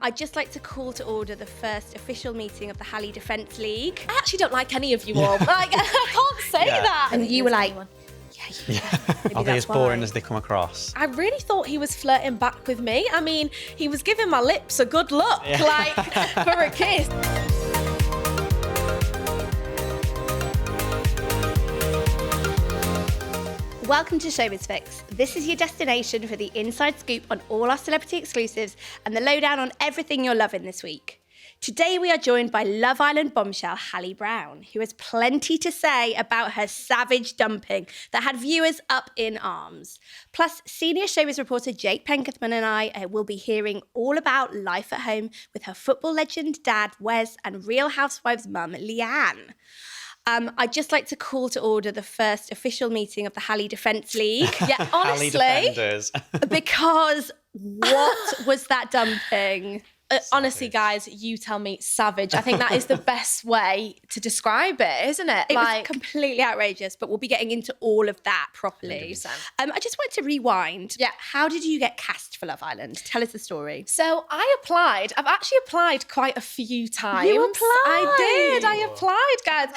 I'd just like to call to order the first official meeting of the Halle Defence League. I actually don't like any of you all. Like, I can't say that. And you were like, Are they as boring as they come across? I really thought he was flirting back with me. I mean, he was giving my lips a good look, like, for a kiss. Welcome to Showbiz Fix. This is your destination for the inside scoop on all our celebrity exclusives and the lowdown on everything you're loving this week. Today we are joined by Love Island bombshell Halle Brown, who has plenty to say about her savage dumping that had viewers up in arms. Plus, senior Showbiz reporter Jake Penkethman and I will be hearing all about life at home with her football legend dad Wes and Real Housewives mum Leanne. I'd just like to call to order the first official meeting of the Halle Defence League. Yeah, honestly, Halle Defenders. Because what was that dumping? Honestly, guys, you tell me, savage. I think that is the best way to describe it, isn't it? It was completely outrageous, but we'll be getting into all of that properly. 100%. I just wanted to rewind. Yeah. How did you get cast for Love Island? Tell us the story. So I applied. I've actually applied quite a few times. You applied? I did. I applied, guys.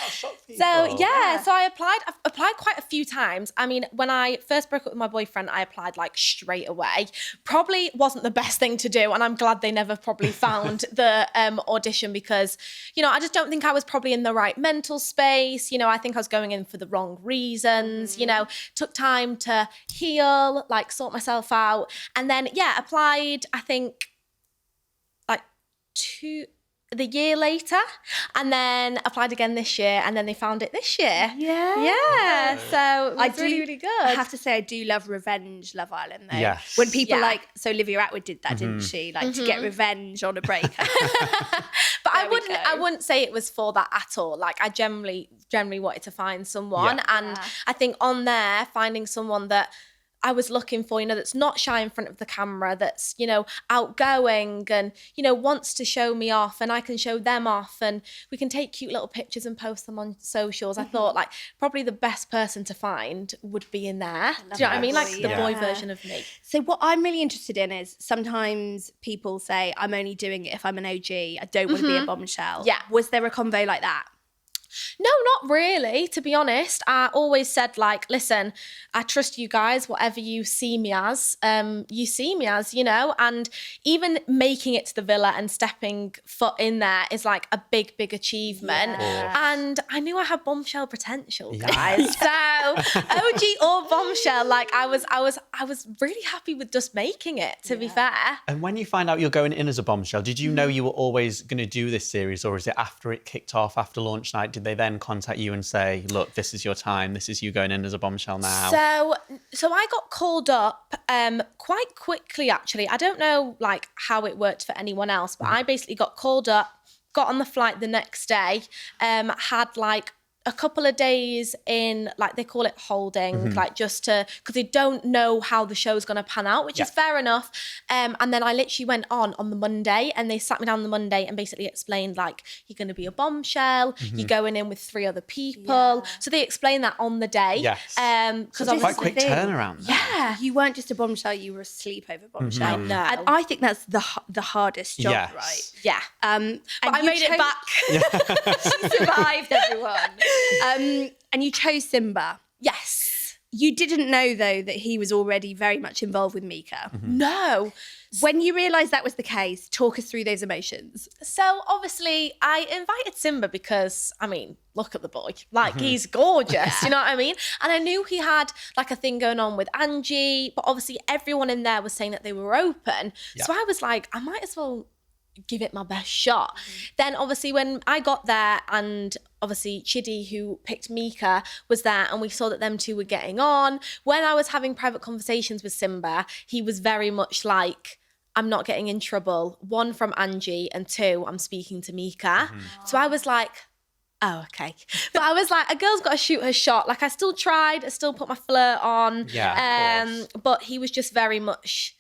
So yeah, so I've applied quite a few times. I mean, when I first broke up with my boyfriend, I applied like straight away. Probably wasn't the best thing to do, and I'm glad they never probably found the audition because, you know, I just don't think I was probably in the right mental space. You know, I think I was going in for the wrong reasons. You know, took time to heal, like sort myself out, and then applied. I think like the year later, and then applied again this year, and then they found it this year. Yeah. So it was really good. I have to say, I do love revenge Love Island though. Yes. When people so Olivia Attwood did that, didn't she? Like to get revenge on a breakup. But I wouldn't say it was for that at all. Like I generally wanted to find someone, and I think on there finding someone that I was looking for, you know, that's not shy in front of the camera, that's, you know, outgoing and, you know, wants to show me off and I can show them off and we can take cute little pictures and post them on socials. I thought like probably the best person to find would be in there. Do you know what I mean? Like the boy version of me. So what I'm really interested in is sometimes people say, I'm only doing it if I'm an OG. I don't want to be a bombshell. Yeah. Was there a convo like that? No, not really, to be honest. I always said, like, listen, I trust you guys, whatever you see me as, you know, and even making it to the villa and stepping foot in there is like a big achievement. Yeah. And I knew I had bombshell potential, guys. So OG or bombshell, like I was really happy with just making it, to be fair. And when you find out you're going in as a bombshell, did you know you were always going to do this series, or is it after it kicked off, after launch night? Did they then contact you and say, look, this is your time, this is you going in as a bombshell now? So I got called up quite quickly, actually. I don't know like how it worked for anyone else, but I basically got called up, got on the flight the next day, had like a couple of days in, like they call it holding, like just to, because they don't know how the show's going to pan out, which is fair enough. And then I literally went on the Monday and they sat me down on the Monday and basically explained like, you're going to be a bombshell, you're going in with 3 other people. So they explained that on the day. Yes. Because Quite quick turnaround. Yeah. You weren't just a bombshell, you were a sleepover bombshell. I know. And I think that's the hardest job, right? Yeah. But I made it back. She survived, everyone. And you chose Simba. Yes. You didn't know, though, that he was already very much involved with Mika. No. When you realised that was the case, talk us through those emotions. So obviously I invited Simba because, I mean, look at the boy. Like he's gorgeous, you know what I mean? And I knew he had like a thing going on with Angie, but obviously everyone in there was saying that they were open. So I was like, I might as well give it my best shot. Then obviously when I got there and obviously Chidi, who picked Mika, was there and we saw that them two were getting on. When I was having private conversations with Simba, he was very much like, I'm not getting in trouble. 1, from Angie, and 2, I'm speaking to Mika. So I was like, oh, okay. But I was like, a girl's got to shoot her shot. Like I still tried, I still put my flirt on. But he was just very much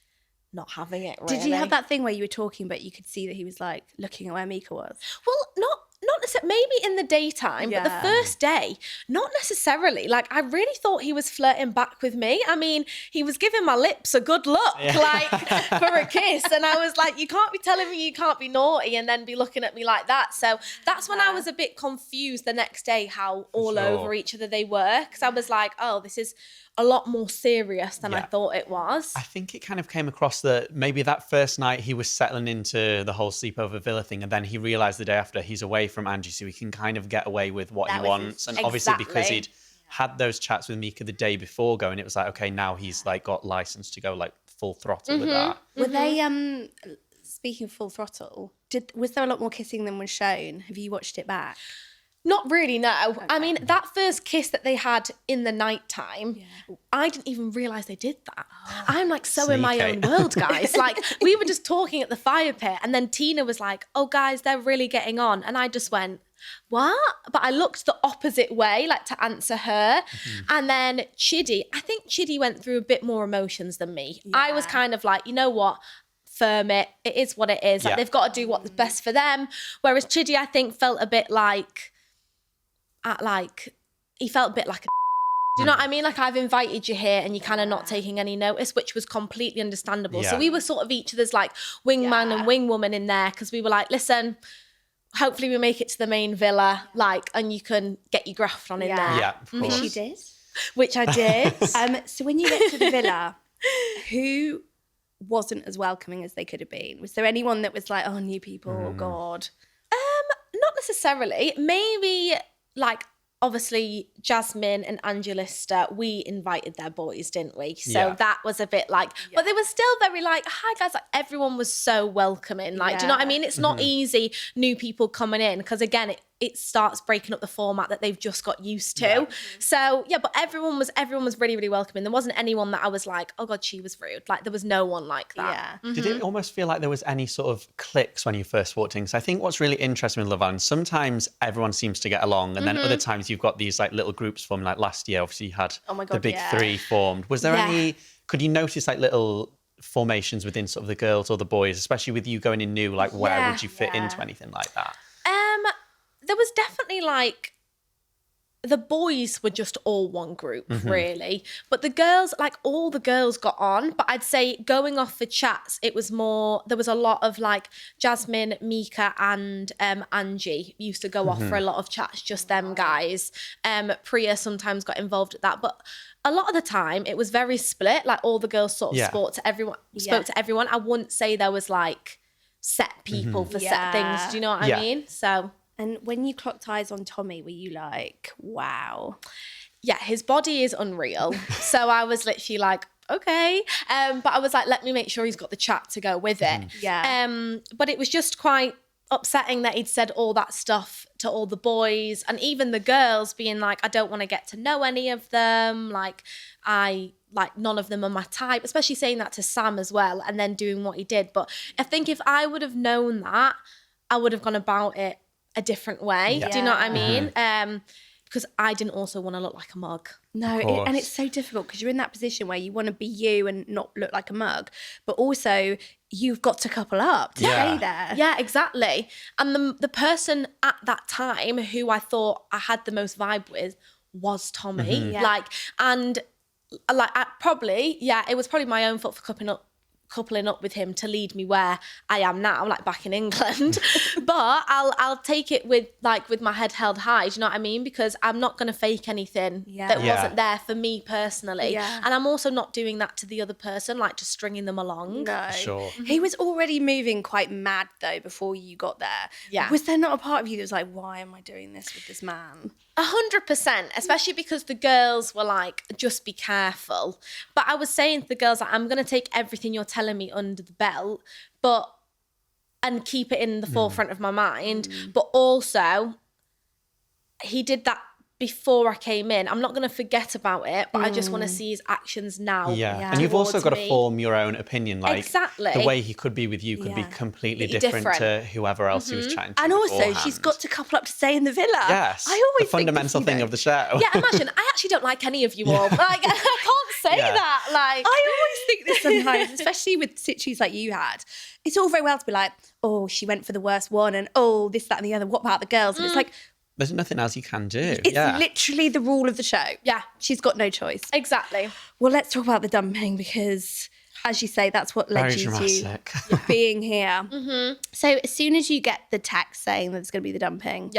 not having it, really. Did you have that thing where you were talking but you could see that he was like looking at where Mika was? Well, not not necessarily, maybe in the daytime, but the first day, not necessarily. Like, I really thought he was flirting back with me. I mean, he was giving my lips a good look, like, for a kiss. And I was like, you can't be telling me you can't be naughty and then be looking at me like that. So that's when I was a bit confused the next day how all over each other they were. Because I was like, oh, this is a lot more serious than I thought it was. I think it kind of came across that maybe that first night he was settling into the whole sleepover villa thing, and then he realised the day after he's away from Angie, so he can kind of get away with what he wants. And obviously because he'd had those chats with Mika the day before going, it was like, okay, now he's like got license to go like full throttle with that. Were they, speaking of full throttle, was there a lot more kissing than was shown? Have you watched it back? Not really, no. Okay. I mean, that first kiss that they had in the nighttime, I didn't even realise they did that. Oh, I'm like so in my own world, guys. Like, we were just talking at the fire pit and then Tina was like, oh, guys, they're really getting on. And I just went, what? But I looked the opposite way, like to answer her. And then Chidi, I think Chidi went through a bit more emotions than me. Yeah. I was kind of like, you know what? Firm it. It is what it is. Like, they've got to do what's best for them. Whereas Chidi, I think, felt a bit like, he felt a bit like a do you know what I mean? Like, I've invited you here and you're kind of not taking any notice, which was completely understandable. So we were sort of each other's like wingman and wingwoman in there, because we were like, listen, hopefully we make it to the main villa, like, and you can get your graft on in there. Yeah, of course. Which you did. Which I did. So when you get to the villa, who wasn't as welcoming as they could have been? Was there anyone that was like, oh, new people, oh God? Not necessarily. Maybe like, obviously Jasmine and Angelista, we invited their boys, didn't we? So that was a bit like, but they were still very like, hi guys, like everyone was so welcoming. Like, do you know what I mean? It's not easy, new people coming in, because again, it starts breaking up the format that they've just got used to. So but everyone was really, really welcoming. There wasn't anyone that I was like, oh God, she was rude. Like, there was no one like that. Did it almost feel like there was any sort of cliques when you first walked in? Because I think what's really interesting with Love Island, sometimes everyone seems to get along, and then other times you've got these like little groups formed. Like last year, obviously you had the big three formed. Was there any, could you notice like little formations within sort of the girls or the boys, especially with you going in new, like where would you fit into anything like that? There was definitely like, the boys were just all one group, really. But the girls, like all the girls got on. But I'd say going off for chats, it was more, there was a lot of like Jasmine, Mika and Angie used to go off for a lot of chats, just them guys. Priya sometimes got involved at that. But a lot of the time it was very split. Like all the girls sort of spoke to everyone. I wouldn't say there was like set people for set things. Do you know what I mean? So... And when you clocked eyes on Tommy, were you like, wow? Yeah, his body is unreal. So I was literally like, okay. But I was like, let me make sure he's got the chat to go with it. But it was just quite upsetting that he'd said all that stuff to all the boys, and even the girls being like, I don't want to get to know any of them. Like, none of them are my type, especially saying that to Sam as well, and then doing what he did. But I think if I would have known that, I would have gone about it a different way. Do you know what I mean? Because I didn't also want to look like a mug. No, and it's so difficult because you're in that position where you want to be you and not look like a mug, but also you've got to couple up to stay there. Yeah, exactly. And the person at that time who I thought I had the most vibe with was Tommy. It was probably my own fault for coupling up with him to lead me where I am now, like back in England. But I'll take it with my head held high, do you know what I mean? Because I'm not going to fake anything that wasn't there for me personally. And I'm also not doing that to the other person, like just stringing them along. No. Sure. He was already moving quite mad though before you got there. Yeah. Was there not a part of you that was like, why am I doing this with this man? 100%, especially because the girls were like, just be careful. But I was saying to the girls, like, I'm going to take everything you're telling me under the belt, and keep it in the forefront of my mind. But also, he did that before I came in. I'm not going to forget about it, but I just want to see his actions now. Yeah. And you've also got to form your own opinion. Like, exactly. the way he could be with you could be completely different to whoever else he was chatting to. And also, beforehand. she's got to couple up to stay in the villa. Yes. I always the fundamental thing of the show. Yeah, imagine, I actually don't like any of you all. Like, I can't say that. Like, I always think this sometimes, especially with situations like you had. It's all very well to be like, oh, she went for the worst one, and oh, this, that, and the other. What about the girls? And it's like, there's nothing else you can do. It's literally the rule of the show. Yeah. She's got no choice. Exactly. Well, let's talk about the dumping because, as you say, that's what led you to being here. So as soon as you get the text saying that there's going to be the dumping,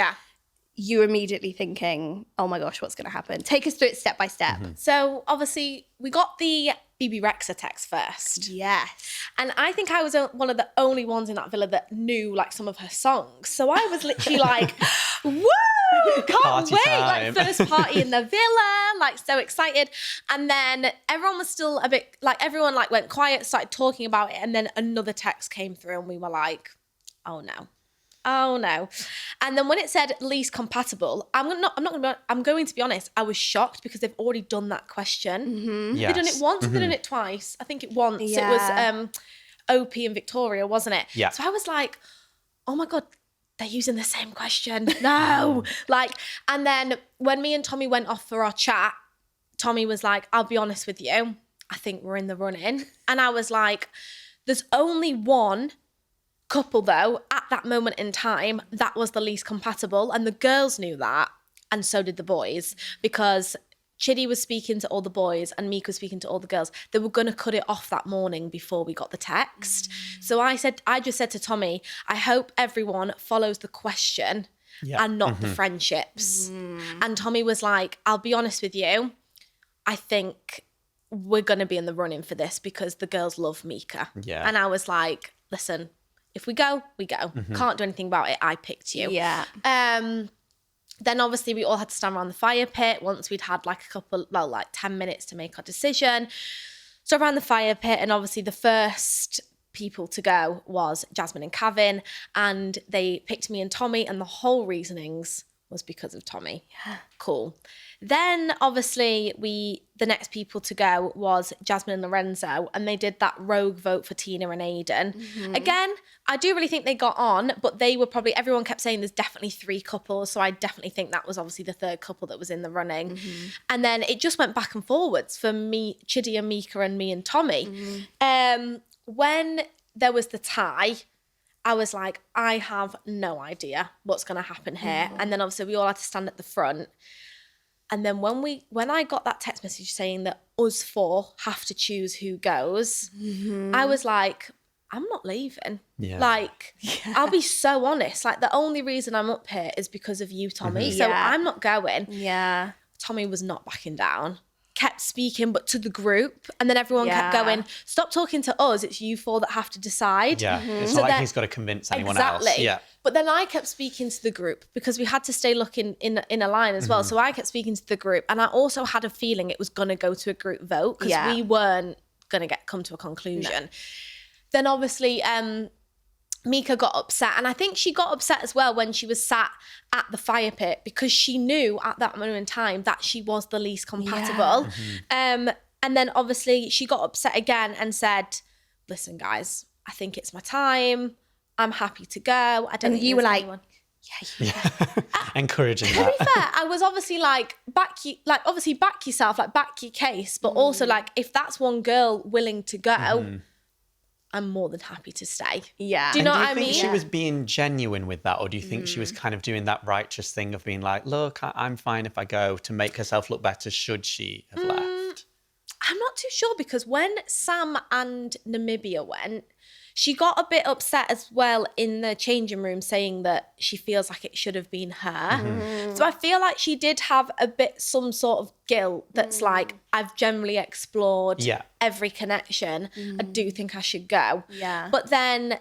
you're immediately thinking, oh my gosh, what's going to happen? Take us through it step by step. So obviously we got the BB Rexa text first. Yes. And I think I was one of the only ones in that villa that knew like some of her songs. So I was literally like, woo, can't Party wait. time. Like first party in the villa, like so excited. And then everyone was still a bit, like everyone like went quiet, started talking about it. And then another text came through and we were like, oh no. Oh no. And then when it said least compatible, I'm going to be honest, I was shocked because they've already done that question. Yes. They've done it once, they've done it twice. I think it once. Yeah. It was Opie and Victoria, wasn't it? Yeah. So I was like, oh my God, they're using the same question. No. Like, and then when me and Tommy went off for our chat, Tommy was like, I'll be honest with you, I think we're in the running. And I was like, there's only one couple though at that moment in time that was the least compatible, and the girls knew that, and so did the boys, because Chidi was speaking to all the boys and Meek was speaking to all the girls. They were going to cut it off that morning before we got the text. So I just said to Tommy, I hope everyone follows the question and not the friendships. And Tommy was like, I'll be honest with you, I think we're going to be in the running for this because the girls love Mika. Yeah. And I was like, listen, if we go, we go. Can't do anything about it. I picked you. Yeah. Then obviously we all had to stand around the fire pit once we'd had like 10 minutes to make our decision. So around the fire pit, and obviously the first people to go was Jasmine and Kevin, and they picked me and Tommy, and the whole reasonings was because of Tommy. Yeah. Cool. Then obviously the next people to go was Jasmine and Lorenzo, and they did that rogue vote for Tina and Aiden. Again, I do really think they got on, but they were probably, everyone kept saying there's definitely 3 couples, so I definitely think that was obviously the 3rd couple that was in the running. And then it just went back and forwards for me, Chidi and Mika, and me and Tommy. When there was the tie, I was like, I have no idea what's going to happen here. And then obviously we all had to stand at the front. And then when I got that text message saying that us 4 have to choose who goes, I was like, I'm not leaving. Yeah. Like, I'll be so honest. Like, the only reason I'm up here is because of you, Tommy. So I'm not going. Yeah. Tommy was not backing down. Kept speaking, but to the group. And then everyone kept going, stop talking to us. It's you 4 that have to decide. Yeah. It's not like he's got to convince anyone else. Yeah. But then I kept speaking to the group because we had to stay looking in a line as well. So I kept speaking to the group, and I also had a feeling it was going to go to a group vote because we weren't going to come to a conclusion. No. Then obviously Mika got upset, and I think she got upset as well when she was sat at the fire pit because she knew at that moment in time that she was the least compatible. And then obviously she got upset again and said, listen guys, I think it's my time. I'm happy to go. I don't think you were like, anyone. Encouraging that. To be fair, I was obviously like, back yourself, like back your case, but also like, if that's one girl willing to go, I'm more than happy to stay. Yeah. Do you know what I mean? Do you think she was being genuine with that, or do you think she was kind of doing that righteous thing of being like, look, I'm fine if I go, to make herself look better should she have left? I'm not too sure, because when Sam and Namibia went, she got a bit upset as well in the changing room, saying that she feels like it should have been her. So I feel like she did have some sort of guilt that's like, I've generally explored every connection. I do think I should go. Yeah. But then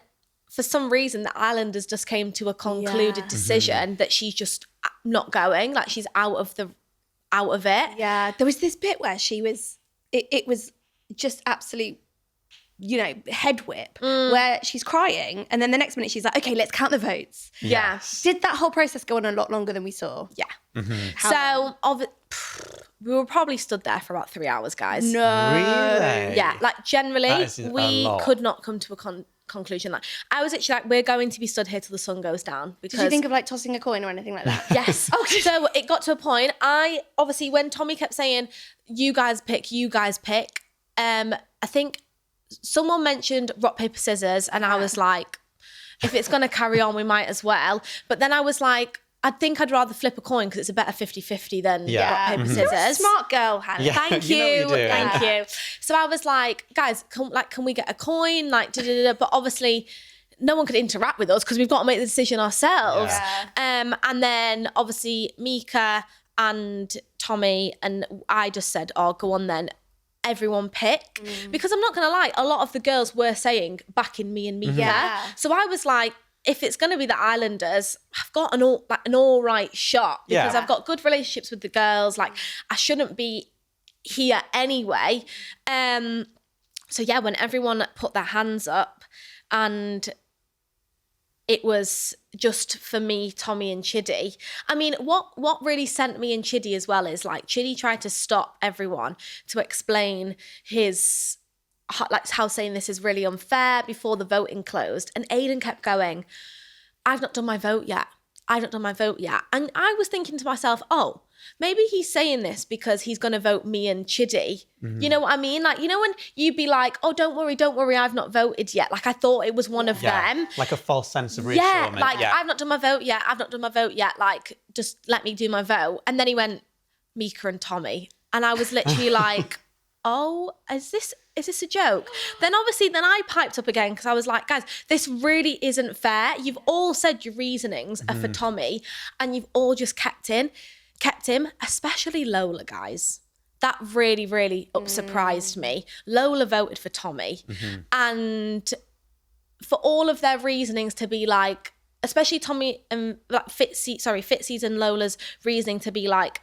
for some reason, the Islanders just came to a concluded decision that she's just not going, like she's out of it. Yeah. There was this bit where she was, it was just absolute head whip where she's crying and then the next minute she's like, okay, let's count the votes. Yes. Did that whole process go on a lot longer than we saw? Yeah. How long? We were probably stood there for about 3 hours, guys. No. Really? Yeah, like generally, That is a we lot. could not come to a conclusion. Like I was actually like, we're going to be stood here till the sun goes down. Because Did you think of like tossing a coin or anything like that? yes. So it got to a point. When Tommy kept saying, you guys pick, I think someone mentioned rock, paper, scissors, and I was like, if it's going to carry on, we might as well. But then I was like, I think I'd rather flip a coin because it's a better 50-50 than rock, paper, scissors. You're a smart girl, Hannah. Yeah. Thank You you. know what you're doing. Thank you. So I was like, guys, can we get a coin? Like, but obviously no one could interact with us because we've got to make the decision ourselves. Yeah. And then obviously Mika and Tommy and I just said, oh, go on then. Everyone pick. Because I'm not going to lie, a lot of the girls were saying backing me and Mika. Yeah. So I was like, if it's going to be the Islanders, I've got an all right shot because Yeah. I've got good relationships with the girls. Like I shouldn't be here anyway. So yeah, when everyone put their hands up and it was just for me, Tommy and Chidi. I mean, what really sent me and Chidi as well is like Chidi tried to stop everyone to explain his how saying this is really unfair before the voting closed. And Aiden kept going, I've not done my vote yet. And I was thinking to myself, oh, maybe he's saying this because he's going to vote me and Chidi. You know what I mean? Like, when you'd be like, oh, don't worry, I've not voted yet. Like, I thought it was one of them. Like a false sense of reassurance. Yeah, like, I've not done my vote yet. Like, just let me do my vote. And then he went, Mika and Tommy. And I was literally like, oh, is this a joke? Then I piped up again because I was like, guys, this really isn't fair. You've all said your reasonings are for Tommy and you've all just kept him, especially Lola, guys. That really, really surprised me. Lola voted for Tommy. And for all of their reasonings to be like, especially Tommy and Fitzy's and Lola's reasoning to be like,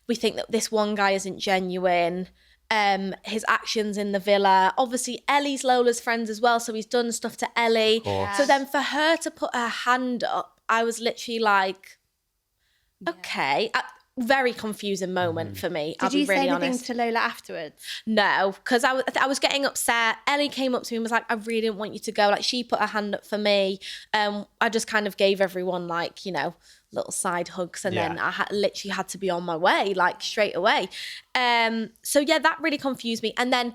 we think that this one guy isn't genuine. His actions in the villa. Obviously, Ellie's Lola's friends as well, so he's done stuff to Ellie. So then for her to put her hand up, I was literally like, okay. Very confusing moment for me. I'll be really honest. Did you say anything to Lola afterwards? No, because I was getting upset. Ellie came up to me and was like, I really didn't want you to go. Like, she put her hand up for me. I just kind of gave everyone like, little side hugs and then I literally had to be on my way, like straight away. So yeah, that really confused me. And then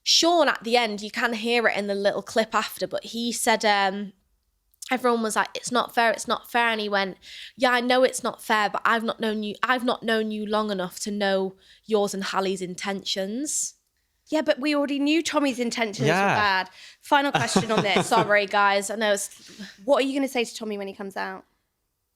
Sean at the end, you can hear it in the little clip after, but he said, everyone was like, it's not fair. And he went, yeah, I know it's not fair, but I've not known you long enough to know yours and Halle's intentions. Yeah, but we already knew Tommy's intentions were bad. Final question on this. Sorry, guys. I know. What are you going to say to Tommy when he comes out?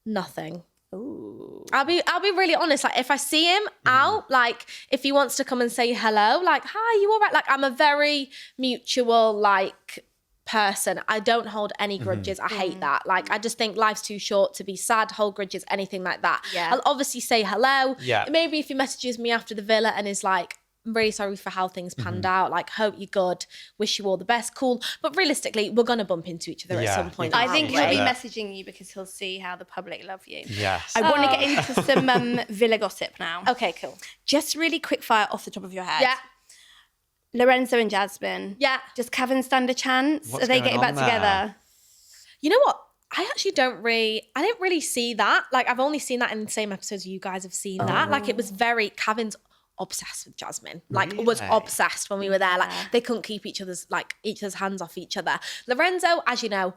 Nothing. Ooh. I'll be really honest. Like, if I see him out, like if he wants to come and say hello, like, hi, you all right? Like, I'm a very mutual, like, person. I don't hold any grudges. I hate that. Like, I just think life's too short to be sad, hold grudges, anything like that. Yeah. I'll obviously say hello. Yeah. Maybe if he messages me after the villa and is like, I'm really sorry for how things panned out. Like, hope you're good. Wish you all the best. Cool. But realistically, we're going to bump into each other at some point. I think he'll be Yeah. messaging you because he'll see how the public love you. Yes. I want to get into some villa gossip now. Okay, cool. Just really quick fire off the top of your head. Yeah. Lorenzo and Jasmine. Yeah. Does Kevin stand a chance? What's Are they going getting on back there? together? You know what? I actually I didn't really see that. Like, I've only seen that in the same episodes you guys have seen that. Like, it was Kevin's obsessed with Jasmine. Like, was obsessed when we were there. Like, they couldn't keep each other's hands off each other. Lorenzo, as you know,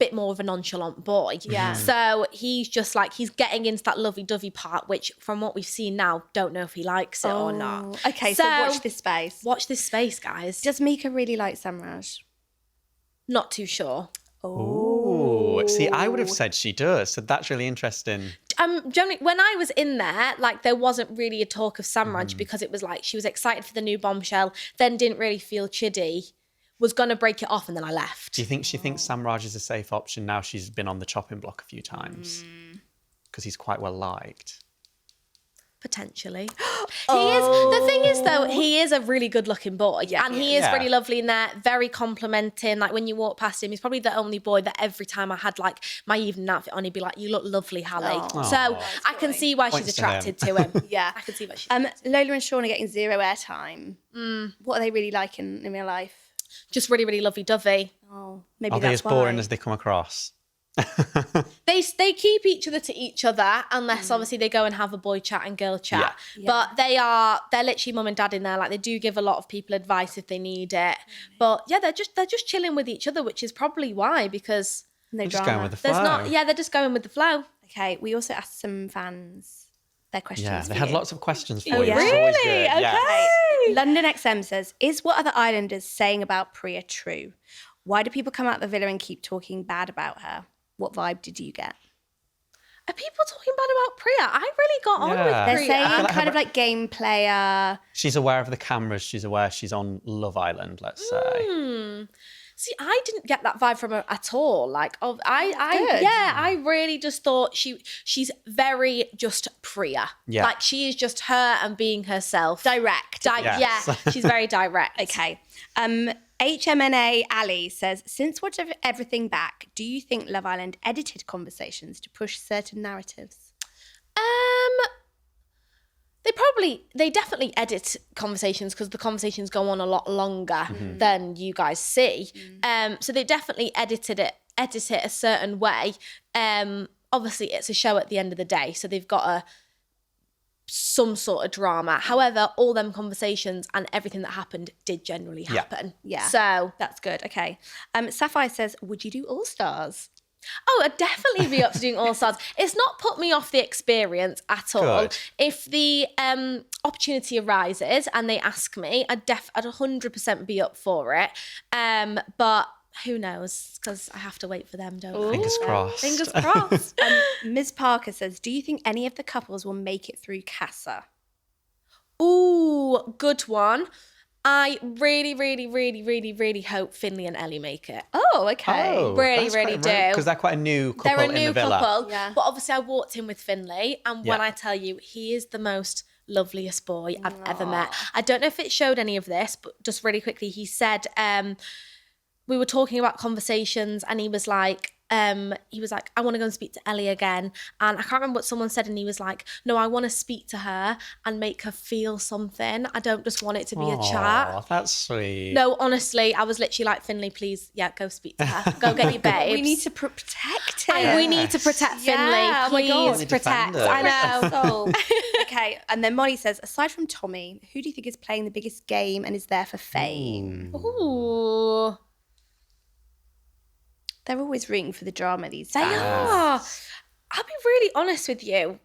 bit more of a nonchalant boy. Yeah. So he's just like, he's getting into that lovey-dovey part, which from what we've seen now, don't know if he likes it or not. Okay, so watch this space. Watch this space, guys. Does Mika really like Samraj? Not too sure. Oh, see, I would have said she does. So that's really interesting. Generally, when I was in there, like, there wasn't really a talk of Samraj because it was like she was excited for the new Bombshell, then didn't really feel Chidi, was going to break it off, and then I left. Do you think she thinks Samraj is a safe option now she's been on the chopping block a few times? Because he's quite well liked. Potentially. The thing is though, he is a really good looking boy, and he is really lovely in there, very complimenting. Like when you walk past him, he's probably the only boy that every time I had like my evening outfit on, he'd be like, "You look lovely, Halle." So I can see why she's attracted to him. Yeah, I can see why she's Lola and Sean are getting zero airtime. What are they really like in real life? just really, really lovey-dovey. Oh, maybe Are they that's as boring why. as they come across? They keep each other to each other, unless obviously they go and have a boy chat and girl chat. But they're literally mum and dad in there. Like they do give a lot of people advice if they need it. But yeah, they're just chilling with each other, which is probably why, because No Just drama. going with the flow. they're just going with the flow. Okay, we also asked some fans their questions. Yeah, for they had you. lots of questions for Oh, you. yeah. Which is always Really? good. Okay. Yeah. London XM says, is what other islanders saying about Priya true? Why do people come out the villa and keep talking bad about her? What vibe did you get? Are people talking bad about Priya? I really got on Yeah. with They're Priya. saying like kind her- of like game player. She's aware of the cameras. She's aware she's on Love Island, let's say. See, I didn't get that vibe from her at all. Like, Good. I really just thought she's very just Priya. Yeah. Like she is just her and being herself. Direct. Yes. Yeah, she's very direct. Okay. HMNA Ali says, since watching everything back, do you think Love Island edited conversations to push certain narratives? They definitely edit conversations because the conversations go on a lot longer than you guys see. So they definitely edit it a certain way. Obviously it's a show at the end of the day, so they've got some sort of drama. However, all them conversations and everything that happened did generally happen. Yeah. So That's good. Okay. Sapphire says, would you do All Stars? oh, I'd definitely be up to doing All Stars. It's not put me off the experience at all. Good. If the opportunity arises and they ask me, I'd 100% be up for it. But who knows? Because I have to wait for them, don't I? Fingers crossed. Fingers crossed. Ms. Parker says, do you think any of the couples will make it through Casa? Ooh, good one. I really, really, really, really, really hope Finley and Ellie make it. Oh, okay. Really, really do. Because they're quite a new couple They're a in new the villa. couple. Yeah. But obviously I walked in with Finley, and when Yeah. I tell you, he is the most loveliest boy I've ever met. I don't know if it showed any of this, but just really quickly, he said, we were talking about conversations, and he was like, I want to go and speak to Ellie again. And I can't remember what someone said, and he was like, no, I want to speak to her and make her feel something. I don't just want it to be a chat. Oh, that's sweet. No, honestly, I was literally like, Finley, please, go speak to her. Go get your babes. We need to protect him. We need to protect Yeah, Finley. oh my God. Please We protect. defend her. I know. Soul. Okay, and then Molly says, aside from Tommy, who do you think is playing the biggest game and is there for fame? Ooh, They're always rooting for the drama, these they fans. are. I'll be really honest with you.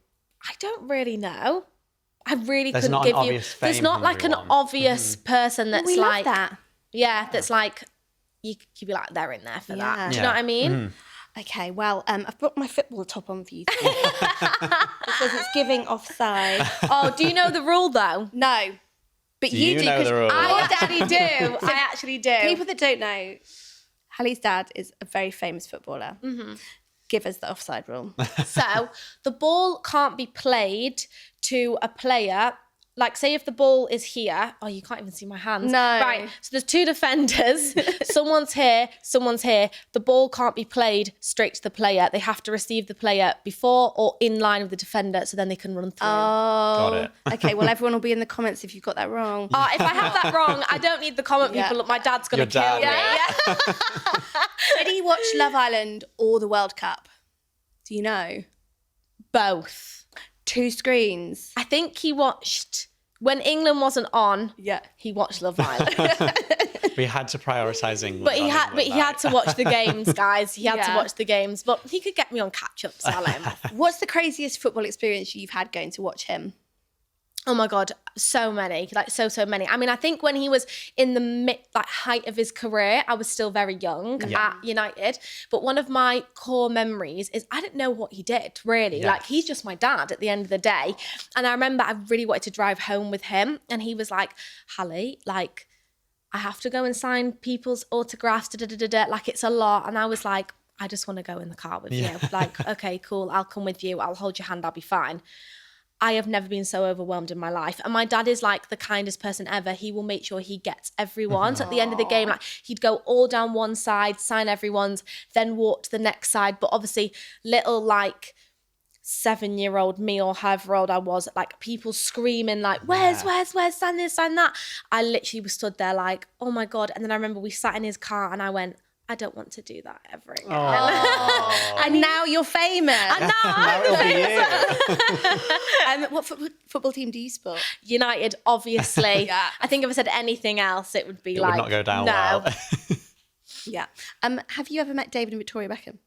I don't really know. I really There's couldn't not an give you. obvious There's fame not like an hungry one. obvious person that's We like love that. Yeah, that's like you could be like they're in there for Yeah. that. Do you know what I mean? Okay, well, I've put my football top on for you. Because it's giving offside. Oh, do you know the rule though? No, but Do you you do. know 'cause the rule? I actually do. I actually do. People that don't know, Halle's dad is a very famous footballer. Give us the offside rule. So the ball can't be played to a player. Like, say if the ball is here. Oh, you can't even see my hands. No. Right. So there's two defenders. Someone's here. Someone's here. The ball can't be played straight to the player. They have to receive the player before or in line with the defender, so then they can run through. Oh, Got it. Okay, well, everyone will be in the comments if you've got that wrong. If I have that wrong, I don't need the comment Yeah. people. Look, my dad's going Your to kill dad me. will. Did he watch Love Island or the World Cup? Do you know? Both. 2 screens. I think he watched, when England wasn't on, Yeah. he watched Love Island. We had to prioritise England. But he on had, England but he had to watch the games, guys. He had to Yeah. watch the games. But he could get me on catch-ups. I'll let him. What's the craziest football experience you've had going to watch him? Oh my God, so many, like so many. I mean, I think when he was in the height of his career, I was still very young at United. But one of my core memories is I didn't know what he did, really. Yes. Like, he's just my dad at the end of the day. And I remember I really wanted to drive home with him. And he was like, Halle, like, I have to go and sign people's autographs, like it's a lot. And I was like, I just want to go in the car with you. Like, okay, cool, I'll come with you. I'll hold your hand, I'll be fine. I have never been so overwhelmed in my life. And my dad is like the kindest person ever. He will make sure he gets everyone. So at the end of the game, like he'd go all down one side, sign everyone's, then walk to the next side. But obviously little like 7-year-old me or however old I was, like people screaming like, where's, sign this, sign that. I literally was stood there like, oh my God. And then I remember we sat in his car and I went, I don't want to do that ever again. And now you're famous. And now I'm famous. What football team do you support? United, obviously. Yeah. I think if I said anything else, it would be It like, would not go down no. well. Yeah. Have you ever met David and Victoria Beckham?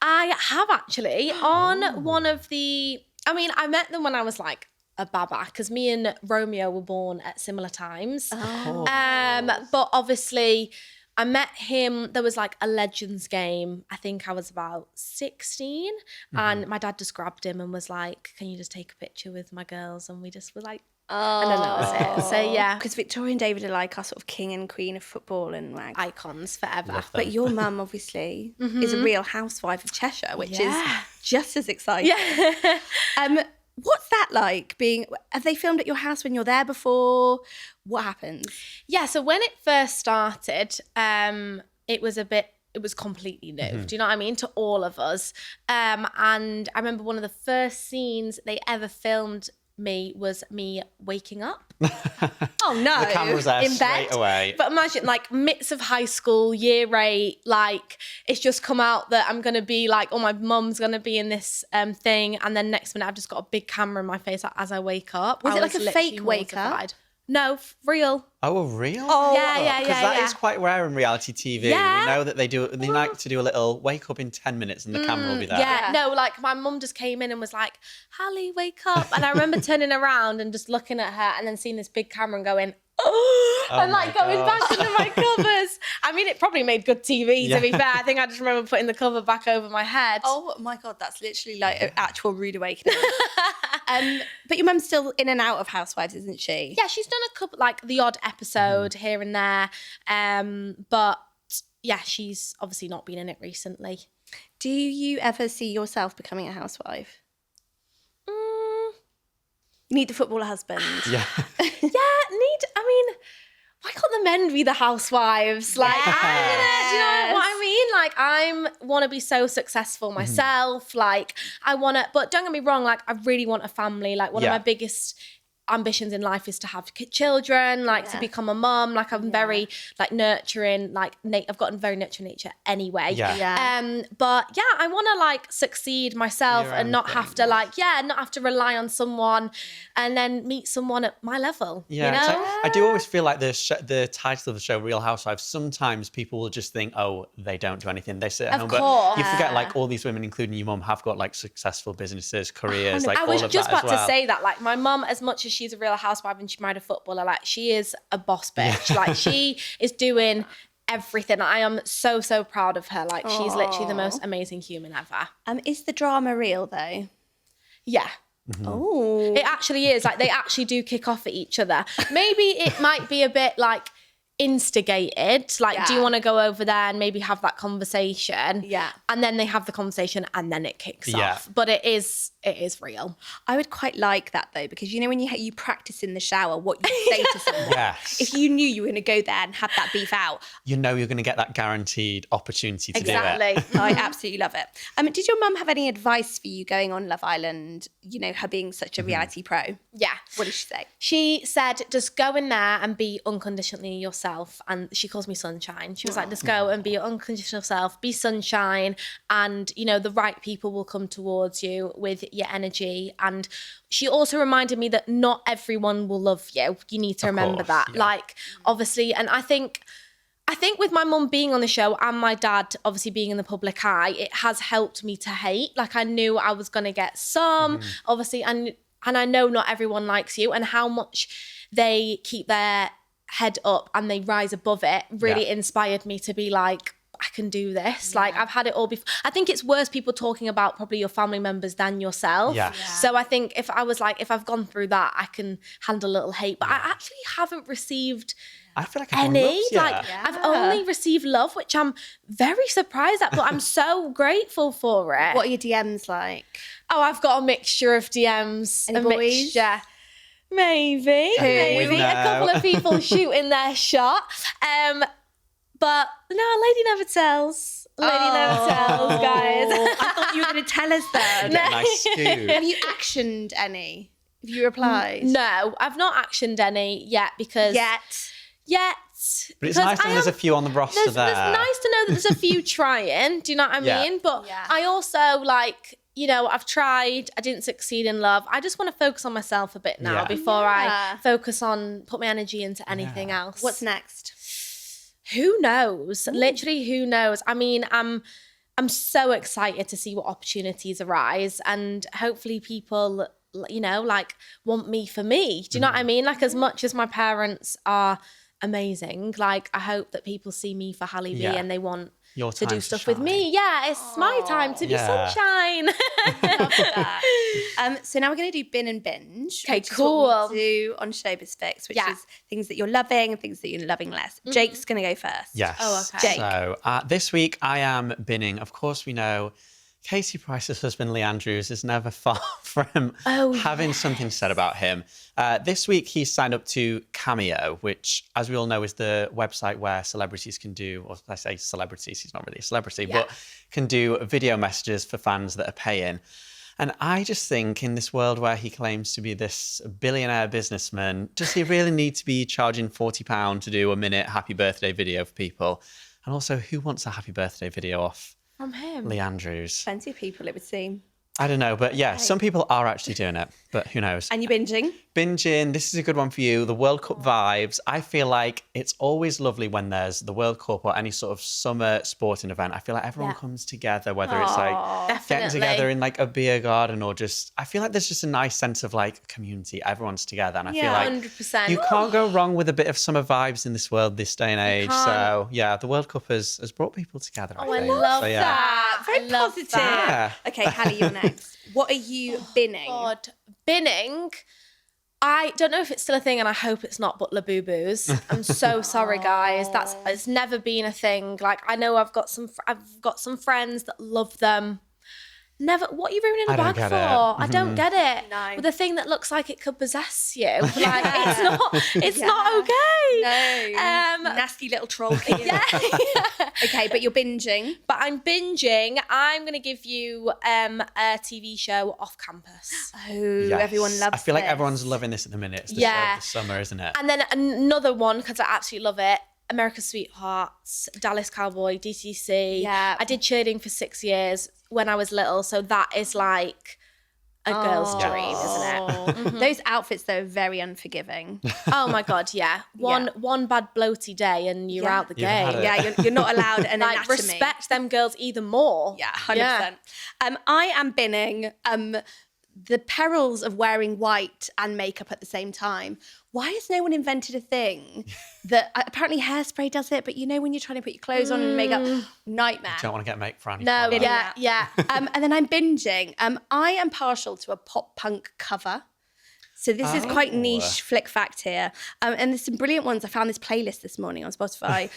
I have actually on one of the, I mean, I met them when I was like a baba because me and Romeo were born at similar times. But obviously I met him, there was like a Legends game. I think I was about 16 and my dad just grabbed him and was like, can you just take a picture with my girls? And we just were like, and then that was it. So yeah. Because Victoria and David are like our sort of king and queen of football and like Icons forever. Love them. But your mum obviously is a real housewife of Cheshire, which is just as exciting. Yeah. What's that like being, have they filmed at your house when you're there before? What happens? Yeah, so when it first started, it was completely new. Do you know what I mean? To all of us. And I remember one of the first scenes they ever filmed me was me waking up. Oh no. The camera's there in straight bed. away. But imagine like midst of high school, year 8, like it's just come out that I'm going to be like, oh, my mum's going to be in this thing. And then next minute I've just got a big camera in my face as I wake up. Was I it like a literally fake wake up? mortified. No, real. Oh, real? Oh, Yeah. Because that is quite rare in reality TV. Yeah. We know that they like to do a little wake up in 10 minutes and the camera will be there. Yeah, no, like my mum just came in and was like, Halle, wake up. And I remember turning around and just looking at her and then seeing this big camera and going, oh, and like going back into my covers. I mean, it probably made good TV, to be fair. I think I just remember putting the cover back over my head. Oh my God, that's literally like an actual rude awakening. But your mum's still in and out of Housewives, isn't she? Yeah, she's done a couple, like the odd episode here and there. But yeah, she's obviously not been in it recently. Do you ever see yourself becoming a housewife? You need the footballer husband. Yeah. I mean, why can't the men be the housewives? Like, do you know what I mean? Like, I want to be so successful myself. Like, but don't get me wrong, like, I really want a family. Like, one of my biggest ambitions in life is to have children, like to become a mum. Like I'm very like nurturing, like I've gotten very nurturing nature anyway. But yeah, I want to like succeed myself and not have to not have to rely on someone and then meet someone at my level. Yeah, you know? I do always feel like the title of the show, Real Housewives, sometimes people will just think, oh, they don't do anything. They sit at home. But you forget like all these women, including your mum, have got like successful businesses, careers, like I all was of just that as about well. to say that, like my mum, as much as she's a real housewife and she married a footballer, like she is a boss bitch. Like she is doing everything. I am so, so proud of her. Like she's literally the most amazing human ever. Is the drama real though? Yeah. Oh. It actually is. Like they actually do kick off at each other. Maybe it might be a bit like instigated, like do you want to go over there and maybe have that conversation, and then they have the conversation and then it kicks off. But it is real. I would quite like that though, because you know when you practice in the shower what you say to someone. If you knew you were going to go there and have that beef out, you know you're going to get that guaranteed opportunity to do it. I absolutely love it. Did your mum have any advice for you going on Love Island, you know, her being such a reality pro? Yeah. What did she say? She said, just go in there and be unconditionally yourself. And she calls me Sunshine. She was like, just go and be your unconditional self, be sunshine, and you know the right people will come towards you with your energy. And she also reminded me that not everyone will love you. You need to remember that. Like obviously, and I think with my mum being on the show and my dad obviously being in the public eye, it has helped me to hate. Like I knew I was going to get some, obviously, and I know not everyone likes you, and how much they keep their head up and they rise above it really inspired me to be like, I can do this. Like I've had it all before. I think it's worse people talking about probably your family members than yourself. So I think if I've gone through that, I can handle a little hate. But I actually haven't received I feel like everyone any. loves you. Like I've only received love, which I'm very surprised at, but I'm so grateful for it. What are your DMs like? Oh, I've got a mixture of DMs. Any a boys? mixture. Maybe. We A couple know. of people shooting their shot. But no, lady never tells. Lady never tells, guys. I thought you were going to tell us then. Get a nice scoop. Have you actioned any? Have you replied? No, I've not actioned any yet because Yet. But it's because nice to know there's a few on the roster there. It's nice to know that there's a few trying. Do you know what I Yeah. mean? But Yeah. I also like, you know, I've tried. I didn't succeed in love. I just want to focus on myself a bit now Yeah. before Yeah. I focus on put my energy into anything else. What's next? Who knows? Literally, who knows? I mean, I'm so excited to see what opportunities arise, and hopefully people, you know, like want me for me. Do you know what I mean? Like as much as my parents are amazing, like I hope that people see me for Halle B and they want Your to time do to stuff with shine. me. Yeah, it's my time to be Yeah. sunshine. Love that. So now we're going to do bin and binge. Okay, which is what cool. we do on Showbiz Fix, which Yeah. is things that you're loving and things that you're loving less. Jake's going to go first. Yes. Oh, okay. Jake. So this week I am binning. Of course, we know Casey Price's husband, Lee Andrews, is never far from having something said about him. This week he signed up to Cameo, which, as we all know, is the website where celebrities can do, or I say celebrities, he's not really a celebrity, but can do video messages for fans that are paying. And I just think in this world where he claims to be this billionaire businessman, does he really need to be charging £40 to do a minute happy birthday video for people? And also, who wants a happy birthday video off From him. Lee Andrews? Plenty of people, it would seem. I don't know, but yeah, some people are actually doing it, but who knows? And you binging? Binging, this is a good one for you. The World Cup vibes. I feel like it's always lovely when there's the World Cup or any sort of summer sporting event. I feel like everyone comes together, whether it's like getting together in like a beer garden or just, I feel like there's just a nice sense of like community. Everyone's together. And I feel like 100%. you can't go wrong with a bit of summer vibes in this world this day and age. So yeah, the World Cup has brought people together. Oh, I think. love So, yeah. that. Very I love positive. that. Yeah. Okay, Halle, you're next. What are you binning? God, binning. I don't know if it's still a thing, and I hope it's not. But Labubu's. I'm so sorry, guys. It's never been a thing. Like I know I've got some friends that love them. Never. What are you ruining a I don't bag get for? it. I don't get it. No. With a thing that looks like it could possess you. Like it's not. It's not okay. No. Nasty little troll king. Yeah. Okay, but you're binging. But I'm binging. I'm going to give you a TV show off campus. Oh, Yes. everyone loves I feel like this. everyone's loving this at the minute. It's the show Yeah. of the summer, isn't it? And then another one, because I absolutely love it, America's Sweethearts, Dallas Cowboy, DCC. Yeah. I did cheerleading for 6 years when I was little, so that is like a girl's dream, isn't it? Those outfits, though, are very unforgiving. Oh my God, yeah. One bad bloaty day and you're out the You've had game. it. Yeah, you're not allowed an Like, anatomy. respect them girls even more. Yeah, 100%. I am binning the perils of wearing white and makeup at the same time. Why has no one invented a thing that apparently Hairspray does it, but you know when you're trying to put your clothes on and makeup, nightmare. Don't want to get make for Annie. No, Fowler. yeah. And then I'm binging. I am partial to a pop punk cover. So this is quite niche flick fact here. And there's some brilliant ones. I found this playlist this morning on Spotify.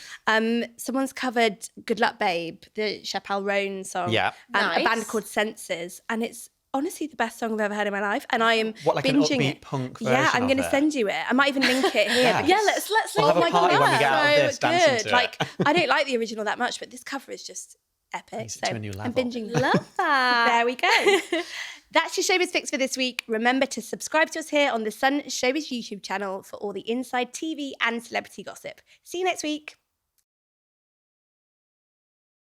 Someone's covered Good Luck Babe, the Chappelle Roan song. Yeah. A Nice. band called Senses. And it's honestly the best song I've ever heard in my life. And I am What, like an binging upbeat it. punk Yeah, version I'm of going to it? send you it. I might even link it here. Yeah. because- Yeah, let's We'll have a party when we get out of so this, dancing good. to it. Like, I don't like the original that much, but this cover is just epic. Takes it to a new I'm level. binging. Love that. There we go. That's your Showbiz Fix for this week. Remember to subscribe to us here on the Sun Showbiz YouTube channel for all the inside TV and celebrity gossip. See you next week.